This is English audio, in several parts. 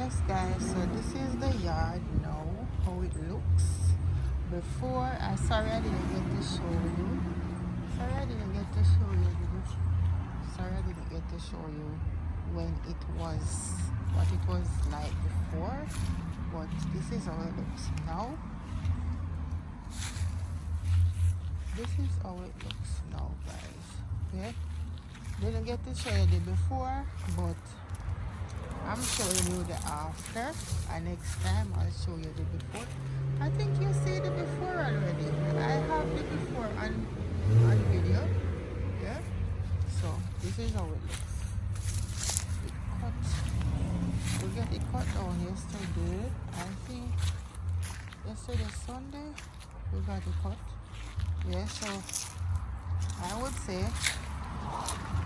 Yes guys, so this is the yard now, how it looks before. Sorry I didn't get to show you. Sorry I didn't get to show you when it was, what it was like before, but this is how it looks now. This is how it looks now guys. Okay, didn't get to show you the before, but I'm showing you the after, and next time I'll show you the before. I think you see the before already. I have the before on video. Yeah. So this is how it looks. It cut. We get it cut down yesterday. I think yesterday Sunday we got it cut. Yeah. So I would say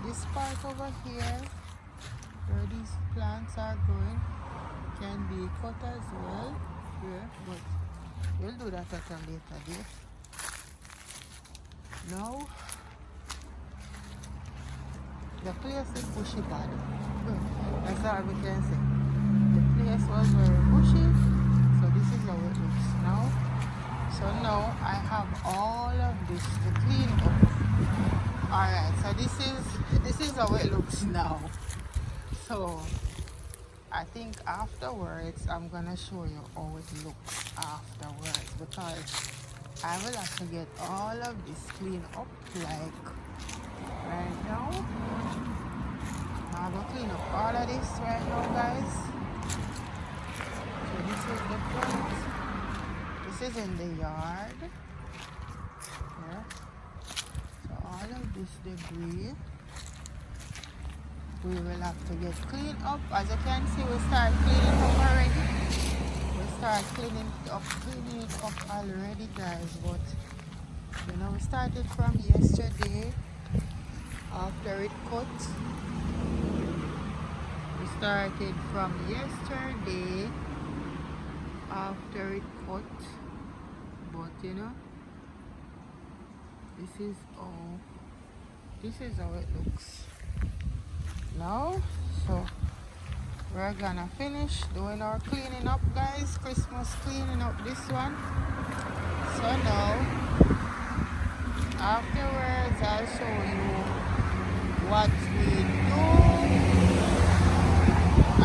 this part over here, where these plants are growing, can be cut as well. Yeah, but we'll do that at a later date. Now, the place is bushy bad. That's all we can say. The place was very bushy, so this is how it looks now. So now I have all of this to clean up. Alright, so this is how it looks now. So I think afterwards I'm gonna show you how it looks afterwards, because I will have to get all of this cleaned up. Like right now I'm gonna clean up all of this right now guys. So this is the front, this is in the yard. Yeah. So all of this debris we will have to get cleaned up. As you can see, we start cleaning up already. We start cleaning it up already guys, but you know, we started from yesterday after it cut. We started from yesterday after it cut, but you know, this is how it looks now. So we're gonna finish doing our cleaning up guys, Christmas cleaning up this one. So now afterwards I'll show you what we do.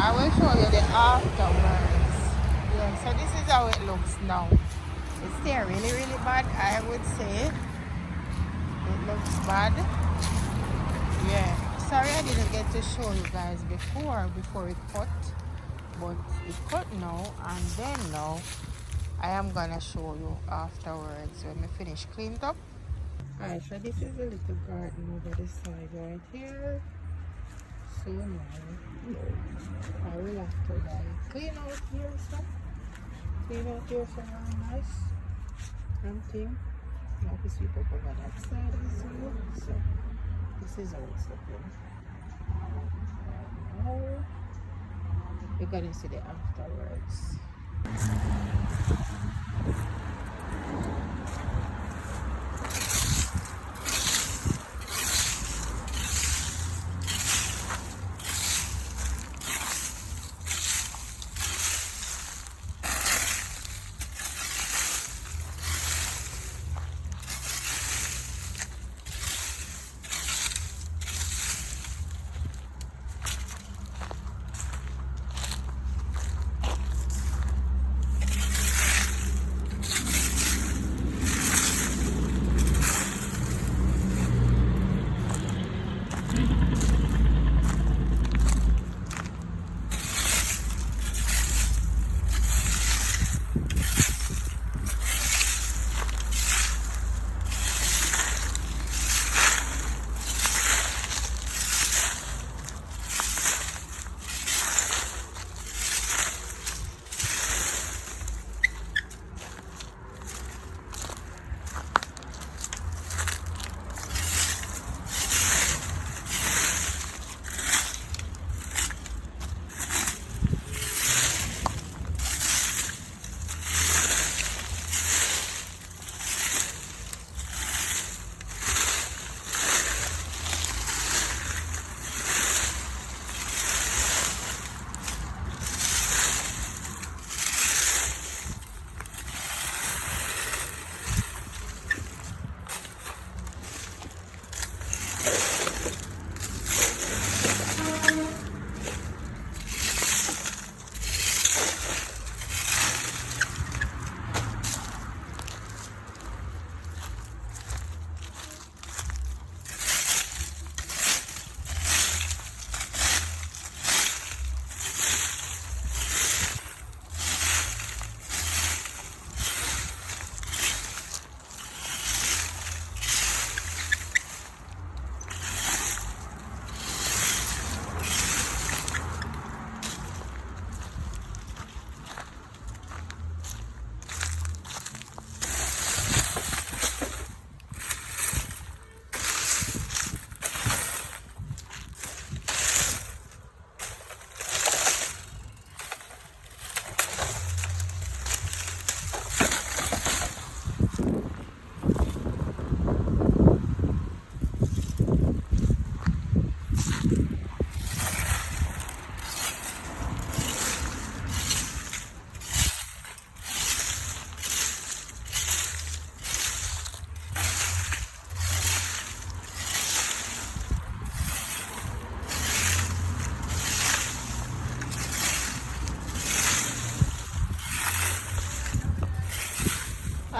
I will show you the afterwards. Yeah, so this is how it looks now. It's still really bad, I would say. It looks bad. Yeah. Sorry I didn't get to show you guys before it cut, but it cut now, and then now I am gonna show you afterwards when we finish cleaned up. Alright, so this is a little garden over the side right here. So now I will have to clean out here stuff. Clean out here so very nice and clean. Now to sweep up over that side as well. So this is how it's looking. Now we're gonna see the afterwards.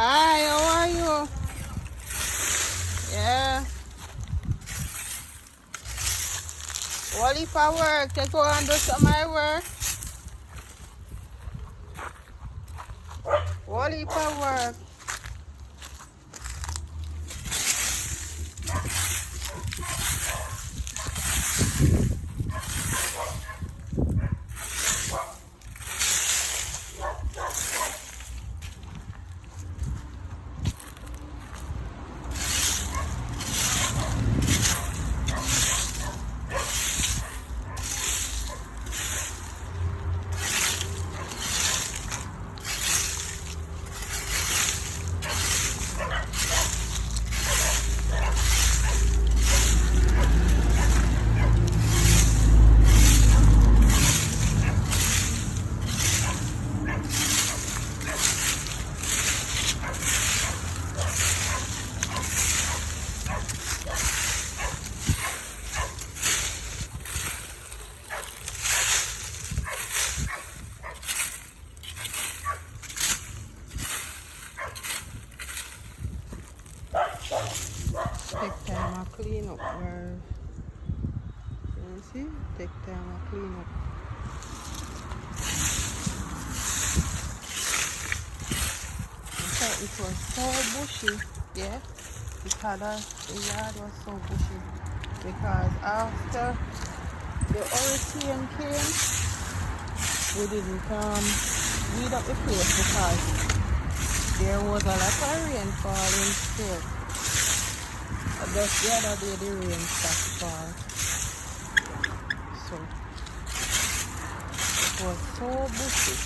Hi, how are you? Yeah. What if I work? Take go and do some of my work. What if I work? Take time to clean up where you see? Take time to clean up. Okay, it was so bushy, yeah. The yard was so bushy because after the hurricane came, we didn't weed up the place because there was a lot of rain falling straight. Just the other day the rain stopped fall. So it was so bushy.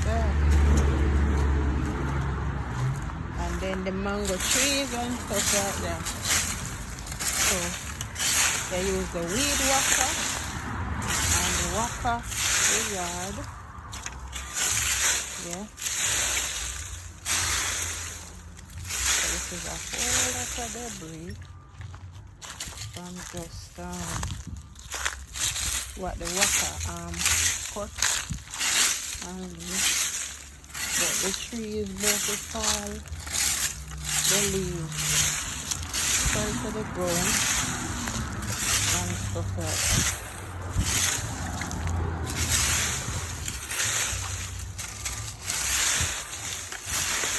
Yeah. And then the mango trees and stuff like that. So they use the weed whacker and the whacker the yard. Yeah. So this is a whole lot of debris from just what the whacker cut and but the trees both to fall, the leaves fell to the ground and stuff like that.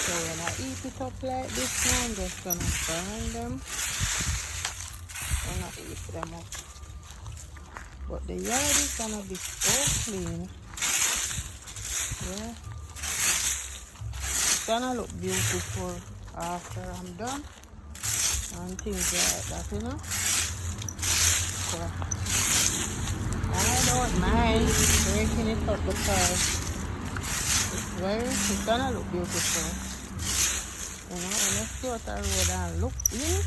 So when I eat it up like this now, I'm just gonna burn them. Gonna eat them up. But the yard is gonna be so clean. Yeah. It's gonna look beautiful after I'm done. And things like that, you know. So I don't mind breaking it up because it's gonna look beautiful. You know, when you see what I road and look in,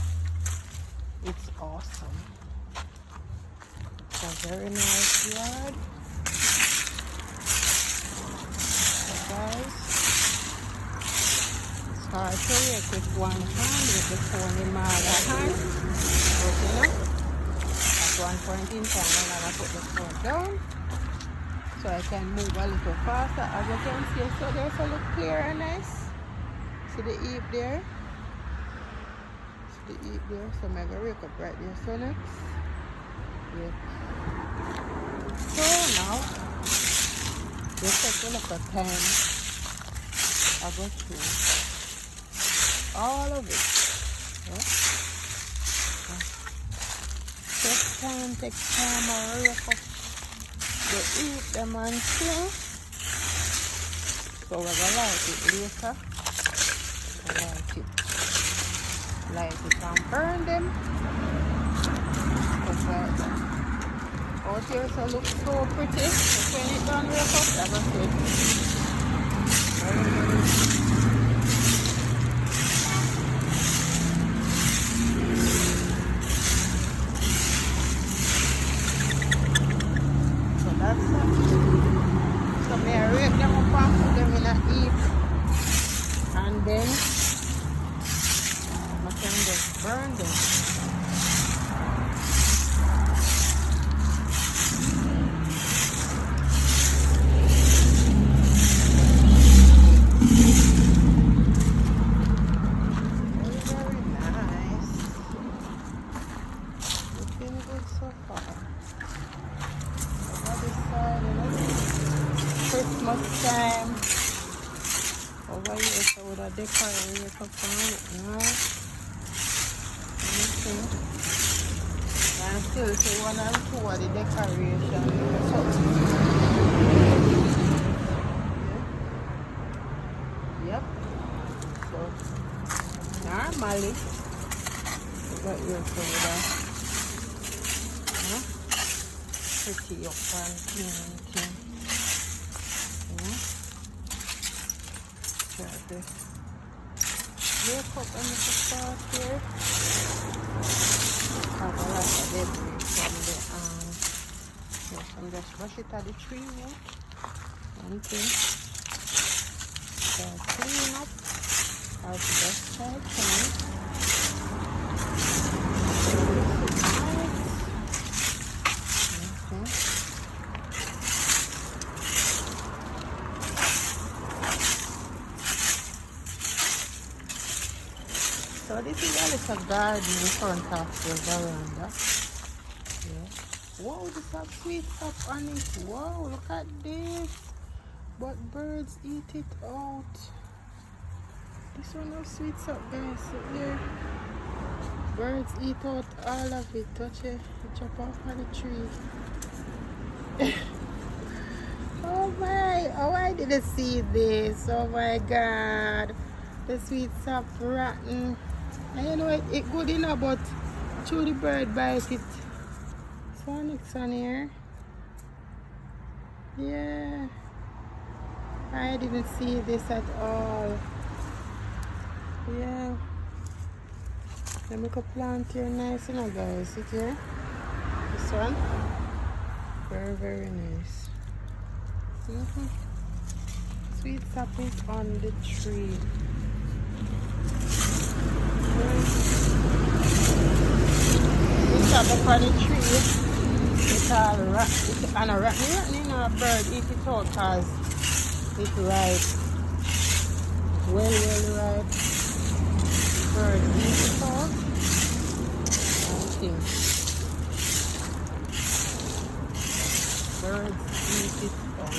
it's awesome. It's a very nice yard. So guys, it's hard to work with one hand with the phone in my other hand. But you know, at one point in time I'm gonna put the phone down so I can move a little faster. As you can see, so there's a look clear and nice. See the heap there? See the heap there? So I'm going to wake up right there. So next. Yep. So now, just take a look at time. I go through all of it. Yeah? Take time, I wake up the heap, them and things. So we're going to light it later. Light it and burn them. Just like that. Out here so look so pretty. Just when it done wake up, that's it. So that's it. So may I rake them up and put them in a heap. And then I can just burn them. good so far. Over this side, you know, Christmas time. Over here, so with a decorate up and look nice. Anything. And still see one and two of the decoration. So, yep. So, normally, over here, so with a pretty up and clean thing. Try this. Wake up and make a start here. Have a lot of debris from the yes, I'm just brush it at the tree root. One thing. So clean up as best I can. So this is a little garden in front of the veranda. Yeah. Wow, this has sweet stuff on it. Wow, look at this. But birds eat it out. This one has sweet stuff, guys. So here, birds eat out all of it. Touch it. Chop off of the tree. Oh my! Oh, I didn't see this. Oh my God. The sweet stuff rotten. And you know it good enough, but chew the bird bite it. So next on here. Yeah. I didn't see this at all. Yeah. Let me go plant here nice, you know, guys. See here? This one. Very, very nice. Sweet sap is on the tree. It's up on the tree. It's all rat. It's on a rat. You know, a bird eat it out because it's ripe. Well ripe. Bird eat it out. I think birds eat it out.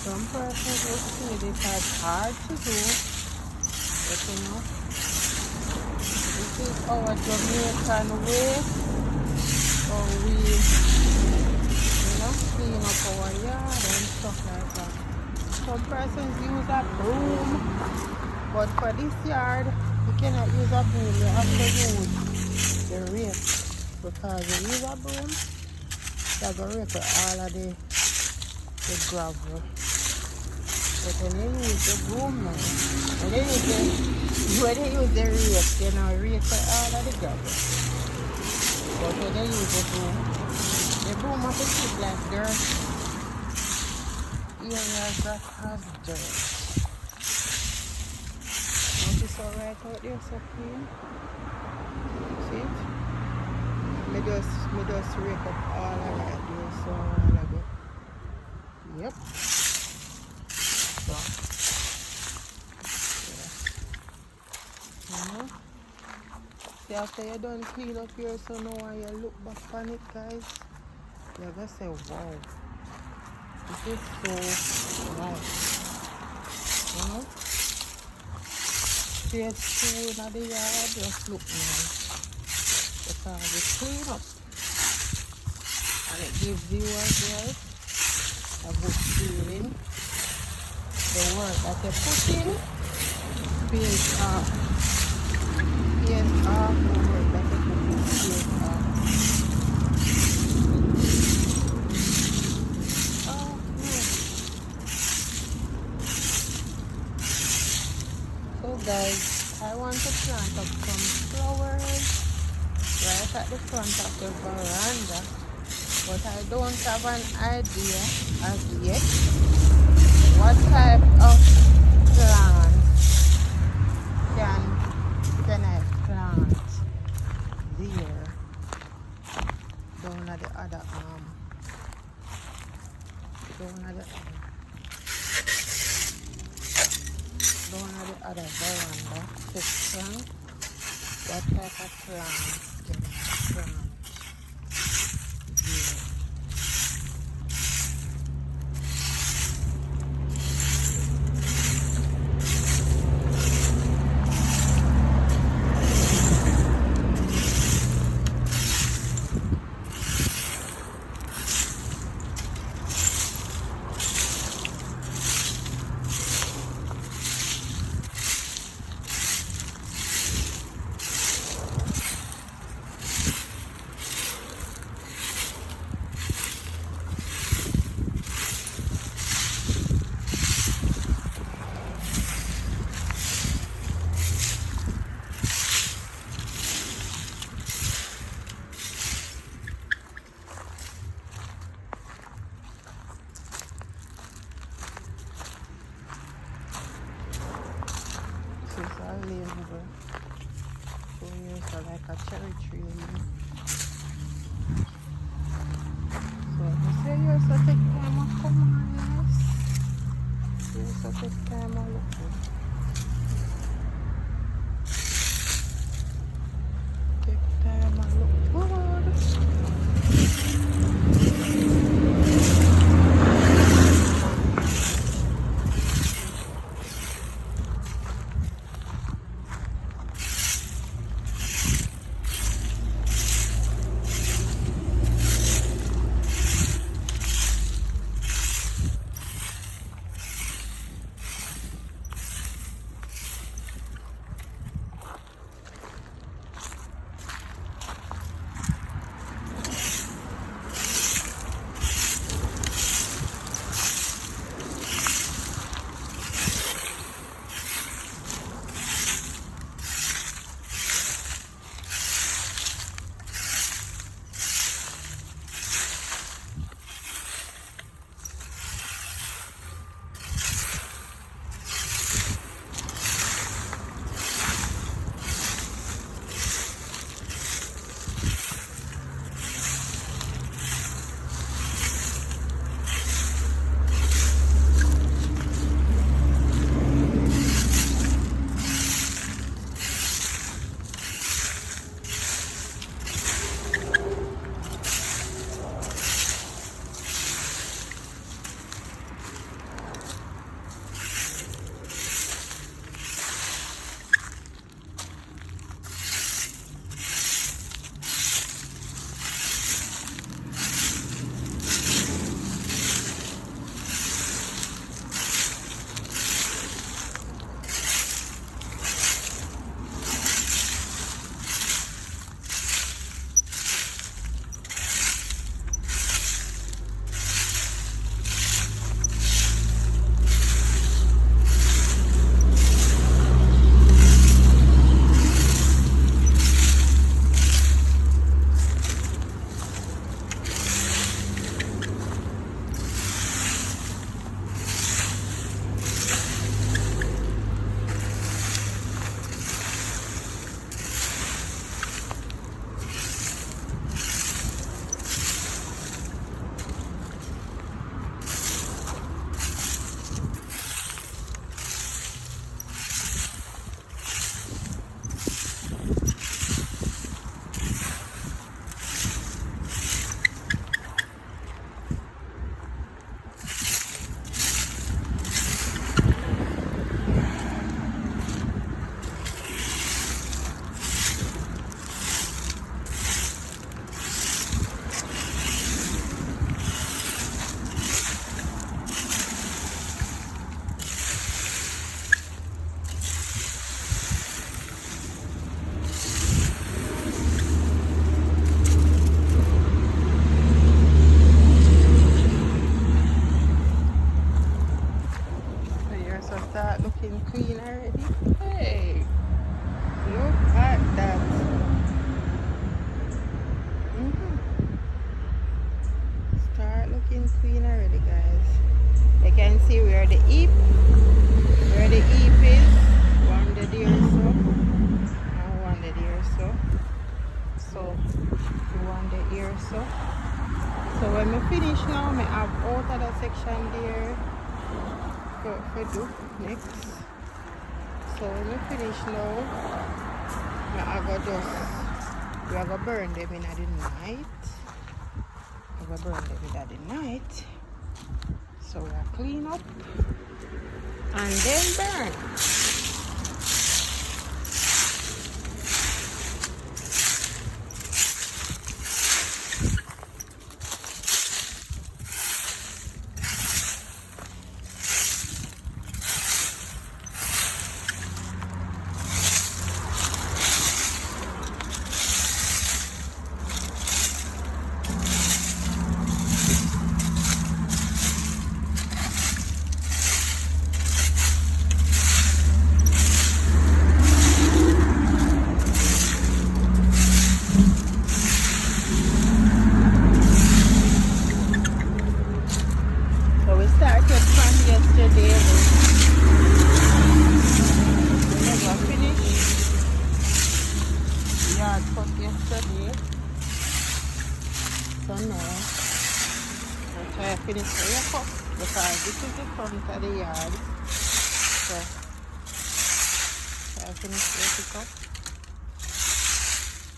Some persons will see this as hard to do, but you know, this is our Jamaican way, or we, you know, clean up our yard and stuff like that. Some persons use a broom, but for this yard, you cannot use a broom, you have to use the rake, because you use a broom, you're going to rake all of the gravel. But when they use the broom now, when they use the rake, you know, rake for all of the gravel. But when they use the broom has to keep like dirt. Areas that has dirt. Notice all right out there, so clean. See it? Me just rake up all of that there, so all of it. Yep. So, yeah. See, after you're done clean up here, so now when you look back on it, guys, you're gonna say, wow, this is so nice. You know? Straight through in the yard, just look nice. Because it's clean up. And it gives you as well a good feeling. The work that you put in pays off. Pays off the work that you put in pays off. Oh, yeah. So guys, I want to plant up some flowers at the front of the veranda, but I don't have an idea as yet what type of plants can I plant there down at the other down at the other veranda section. What type of plants can I plant there? This is a lane over. So here's like a cherry tree here. So I say you also take time of come on, yes. You also take time of look good. Take time of look good. around the ear. So when I finish now, I have out of the section there for do next. So when I finish now, we are going to burn them in the night. We burn them in the night. So we are clean up and then burn. Yesterday, we never finished. Yard cut yesterday. So now we'll try to finish the cut because this is the front of the yard. So try to finish the cut.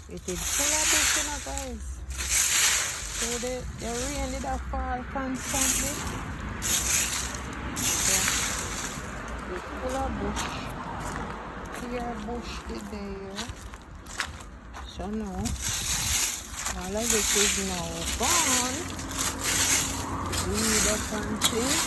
It is full of bush, you know, guys. So the rain did fall constantly. Full of bush. Here bush is there. So now all of this is now gone. Weed up and things.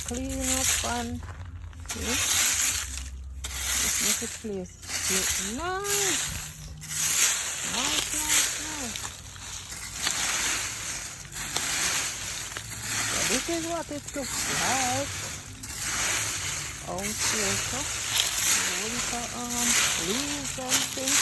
Clean up and see, let's make the place look nice. So this is what it looks like out here. So winter leaves and things.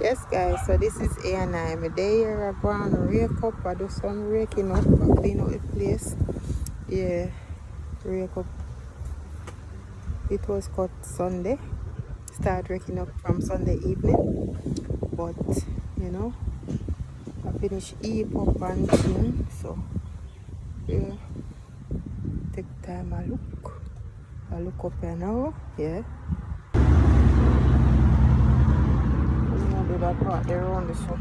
Yes guys, so this is A&I. My day here I go and rake up. I do some raking up. I clean out the place. Yeah, rake up. It was cut Sunday. Start raking up from Sunday evening. But you know, I finish heap up and thing. So yeah, take time I look. I look up here now. Yeah. I'm gonna do that part there around the shop.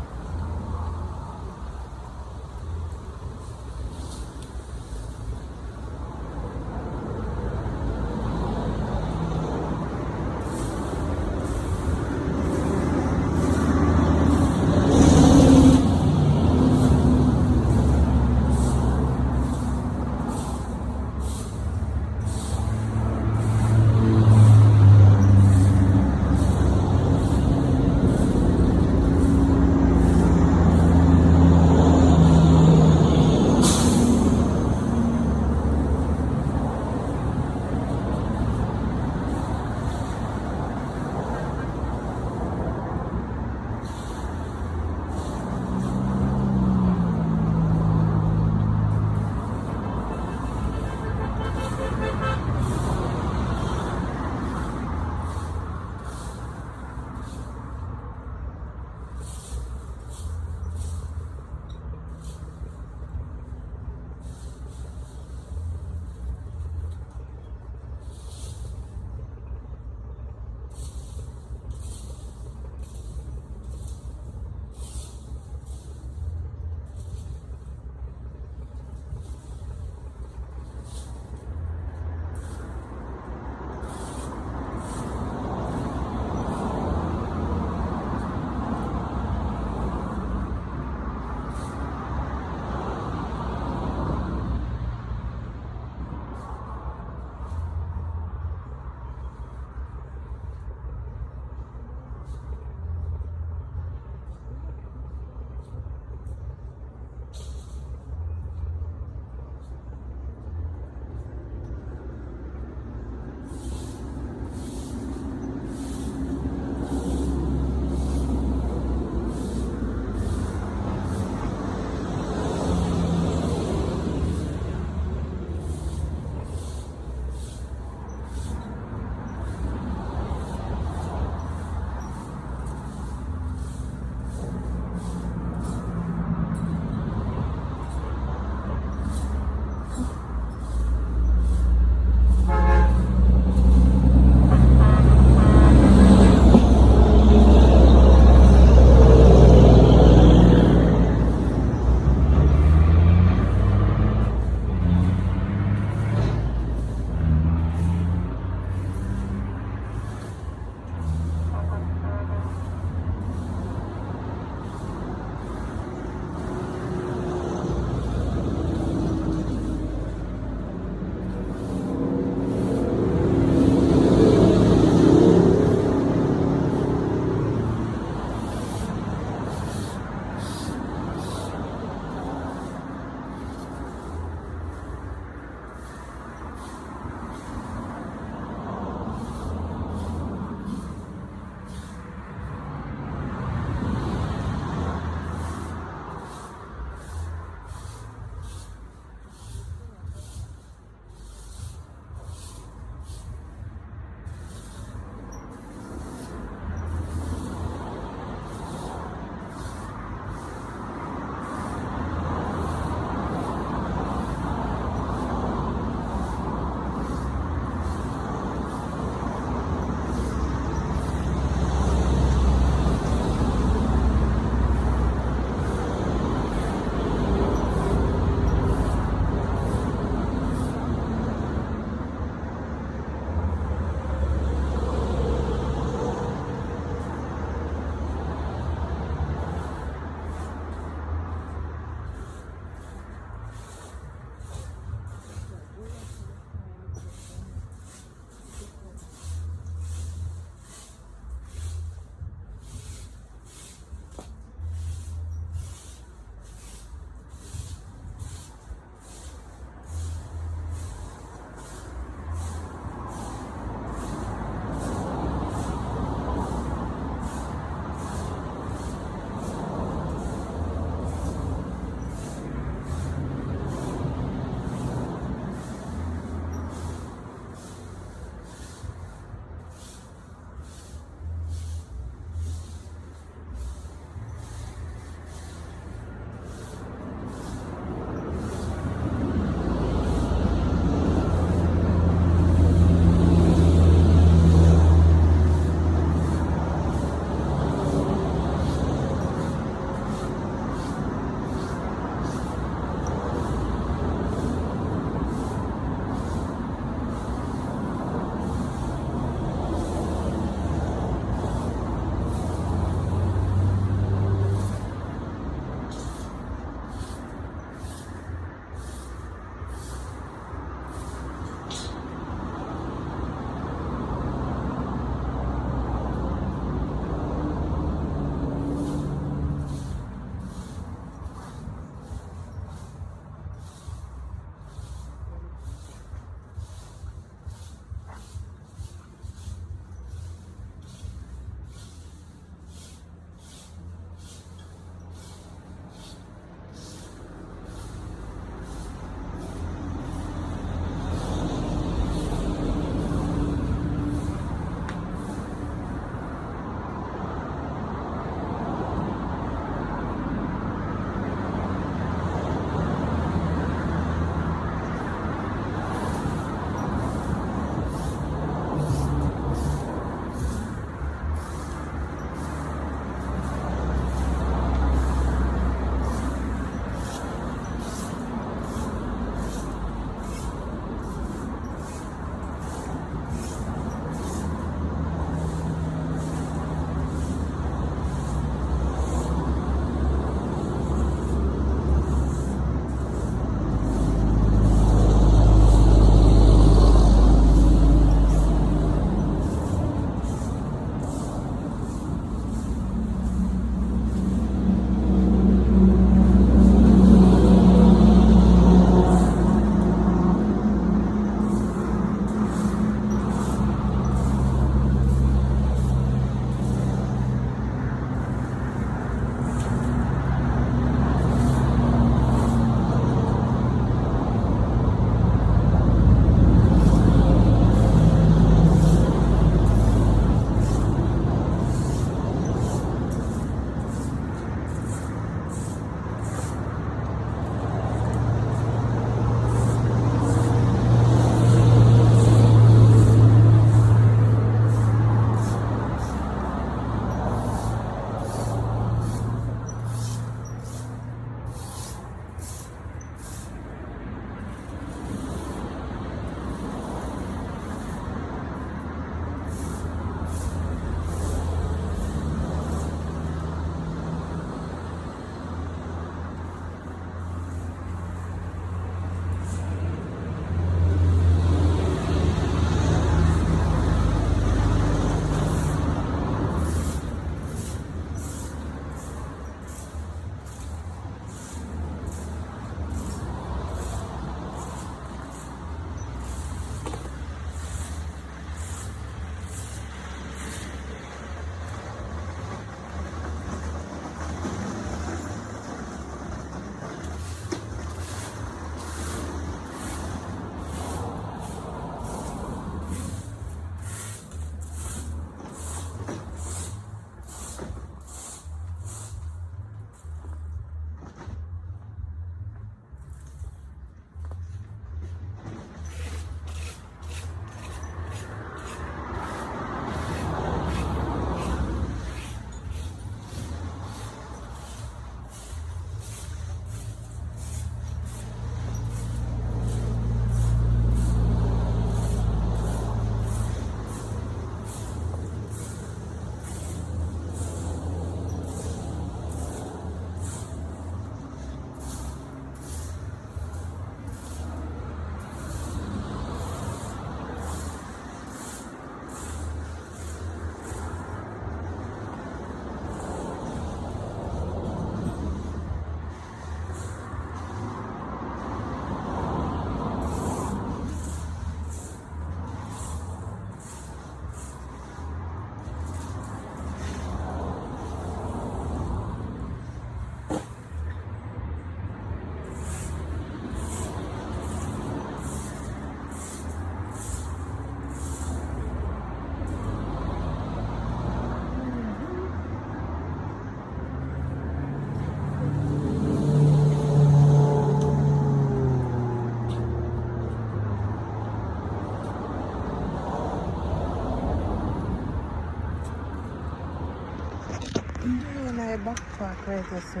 Park right there, so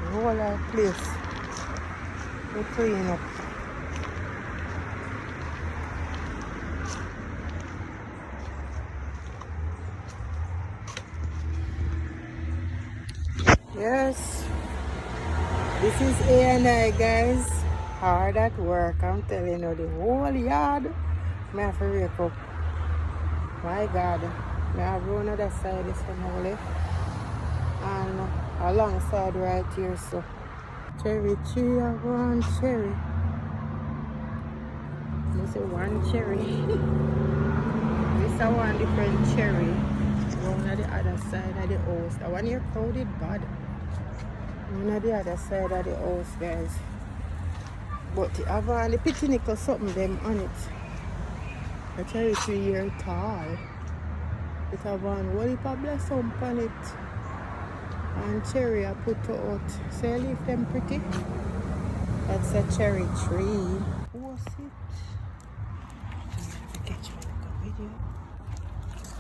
the whole our place we clean up. Yes, this is A&I, guys. Hard at work, I'm telling you, the whole yard. I have to rake up. My God. I have one other side, this one only. And alongside right here, so. Cherry tree, I want cherry. This is one cherry. This is one different cherry. One on the other side of the house. The one here crowded bad. One on the other side of the house, guys. But I have on the pitty nickel something them on it. The cherry tree here tall. It have one whole heap of blossom on it. And cherry I put out. So I leave them pretty. That's a cherry tree. What's it? I catch my video.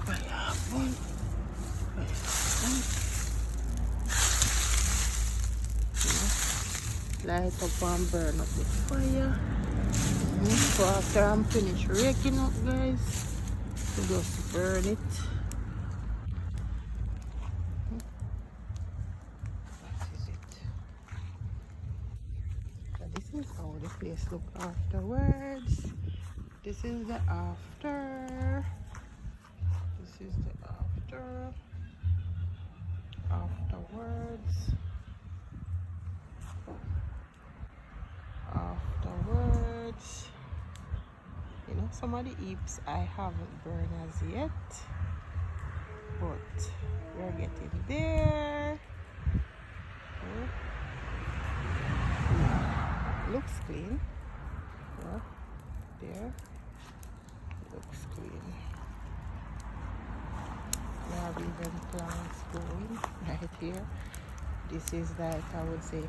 I have one. Light up and burn up the fire. So after I'm finished raking up, guys, to just burn it. That is it. So this is how the place look afterwards. This is the after. This is the after. Afterwards. Afterwards. You know, some of the heaps I haven't burned as yet, but we're getting there. Looks clean. Yeah, there. Looks clean. We have even plants growing right here. This is like, I would say,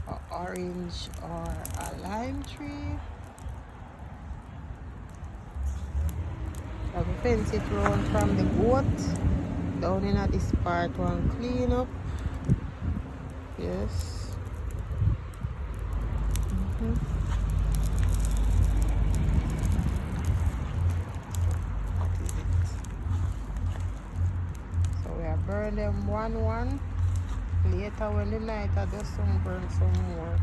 an orange or a lime tree. I have a fence it round from the goat down in this part, one clean up. Yes. That is it. So we are burn them one. Later when the night I do some burn some more.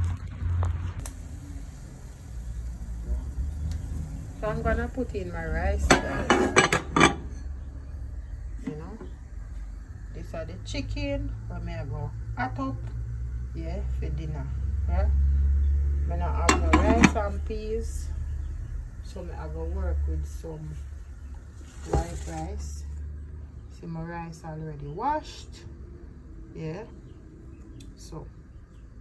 So I'm gonna put in my rice, guys. You know, these are the chicken when I go hot up, yeah, for dinner. Yeah, when I have my rice and peas, so I go work with some white rice. See my rice already washed, yeah. So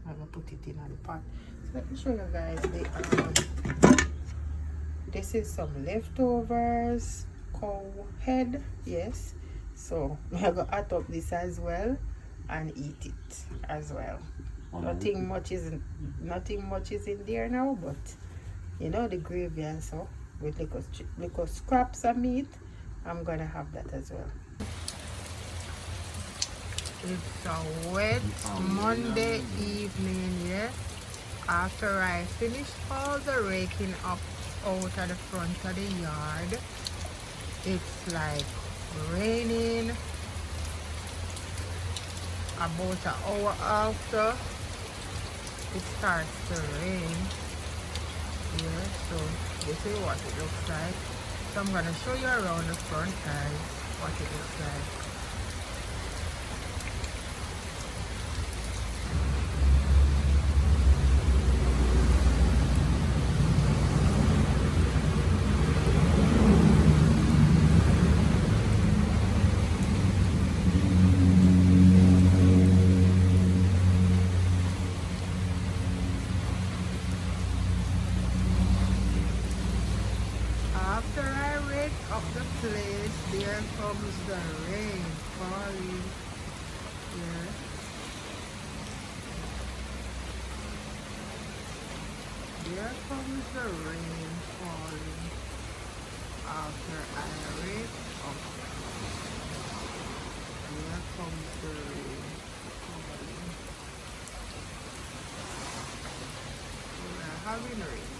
I'm gonna put it in the pot. So let me show you guys the this is some leftovers cow head, yes. So I'm gonna add up this as well and eat it as well. Nothing much is in there now, but you know, the gravy and so with little scraps of meat, I'm gonna have that as well. It's a wet Monday evening, yeah. After I finished all the raking up out of the front of the yard, it's like raining. About an hour after it starts to rain, yeah. So this is what it looks like. So I'm gonna show you around the front side what it looks like. After I rake up the place, there comes the rain falling. Yeah. There comes the rain falling after I rake up. Yeah. ordinary.